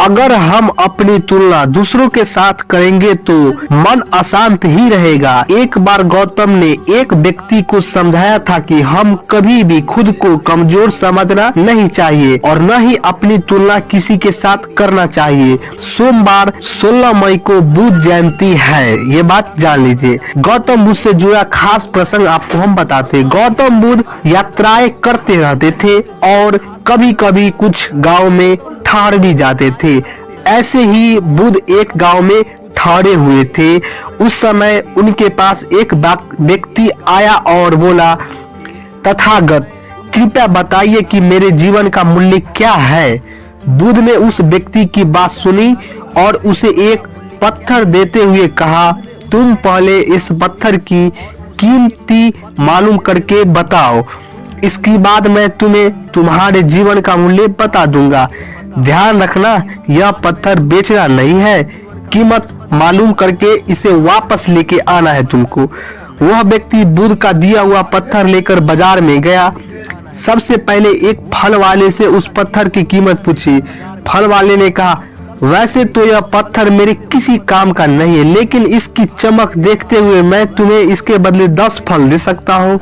अगर हम अपनी तुलना दूसरों के साथ करेंगे तो मन अशांत ही रहेगा। एक बार गौतम ने एक व्यक्ति को समझाया था कि हम कभी भी खुद को कमजोर समझना नहीं चाहिए और न ही अपनी तुलना किसी के साथ करना चाहिए। सोमवार 16 मई को बुद्ध जयंती है, ये बात जान लीजिए। गौतम बुद्ध से जुड़ा खास प्रसंग आपको हम बताते हैं। गौतम बुद्ध यात्राएं करते रहते थे और कभी कभी कुछ गांव में ठहर भी जाते थे। ऐसे ही बुद्ध एक गांव में ठहरे हुए थे। उस समय उनके पास एक व्यक्ति आया और बोला, तथागत कृपया बताइए कि मेरे जीवन का मूल्य क्या है। बुद्ध ने उस व्यक्ति की बात सुनी और उसे एक पत्थर देते हुए कहा, तुम पहले इस पत्थर की कीमती मालूम करके बताओ, इसके बाद मैं तुम्हें तुम्हारे जीवन का मूल्य बता दूंगा। ध्यान रखना, यह पत्थर बेचना नहीं है, कीमत मालूम करके इसे वापस लेके आना है तुमको। वह व्यक्ति बुद्ध का दिया हुआ पत्थर लेकर बाजार में गया। सबसे पहले एक फल वाले से उस पत्थर की कीमत पूछी। फल वाले ने कहा, वैसे तो यह पत्थर मेरे किसी काम का नहीं है, लेकिन इसकी चमक देखते हुए मैं तुम्हें इसके बदले 10 फल दे सकता हूँ।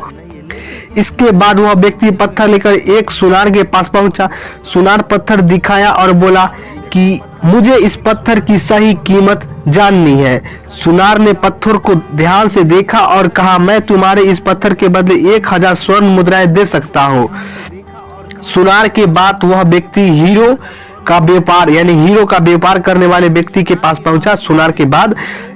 इसके बाद वह व्यक्ति पत्थर लेकर एक सुनार के पास पहुंचा। सुनार पत्थर दिखाया और बोला कि मुझे इस पत्थर की सही कीमत जाननी है। सुनार ने पत्थर को ध्यान से देखा और कहा, मैं तुम्हारे इस पत्थर के बदले 1000 स्वर्ण मुद्राएं दे सकता हूँ। सुनार के बाद वह व्यक्ति हीरो का व्यापार करने वाले व्यक्ति के पास पहुंचा। सुनार के बाद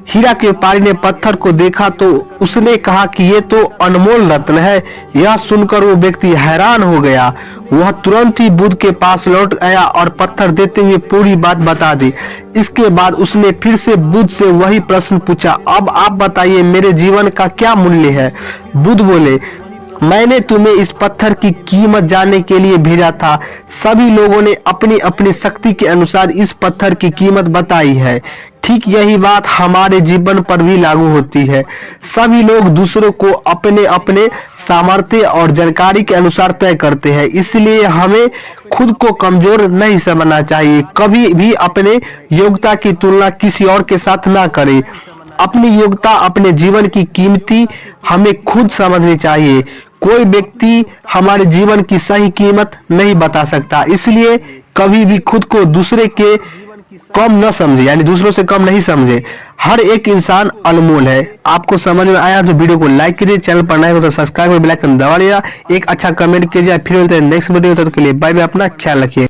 हीरा के व्यापारी ने पत्थर को देखा तो उसने कहा कि ये तो अनमोल रत्न है। यह सुनकर वो व्यक्ति हैरान हो गया। वह तुरंत ही बुद्ध के पास लौट आया और पत्थर देते हुए पूरी बात बता दी। इसके बाद उसने फिर से बुद्ध से वही प्रश्न पूछा, अब आप बताइए मेरे जीवन का क्या मूल्य है। बुद्ध बोले, मैंने तुम्हें इस पत्थर की कीमत जानने के लिए भेजा था। सभी लोगों ने अपनी अपनी शक्ति के अनुसार इस पत्थर की कीमत बताई है। ठीक यही बात हमारे जीवन पर भी लागू होती है। सभी लोग दूसरों को अपने अपने सामर्थ्य और जानकारी के अनुसार तय करते हैं, इसलिए हमें खुद को कमजोर नहीं समझना चाहिए। कभी भी अपने योग्यता की तुलना किसी और के साथ ना करें। अपनी योग्यता, अपने जीवन की कीमती हमें खुद समझनी चाहिए। कोई व्यक्ति हमारे जीवन की सही कीमत नहीं बता सकता, इसलिए कभी भी खुद को दूसरे के कम न समझे, यानी दूसरों से कम नहीं समझे। हर एक इंसान अनमोल है। आपको समझ में आया तो वीडियो को लाइक कीजिए, चैनल पर नए हो तो सब्सक्राइब और बेल आइकन दबा लीजिए, एक अच्छा कमेंट कीजिए। फिर मिलते हैं नेक्स्ट वीडियो, तब तक के लिए बाय बाय, अपना ख्याल रखिए।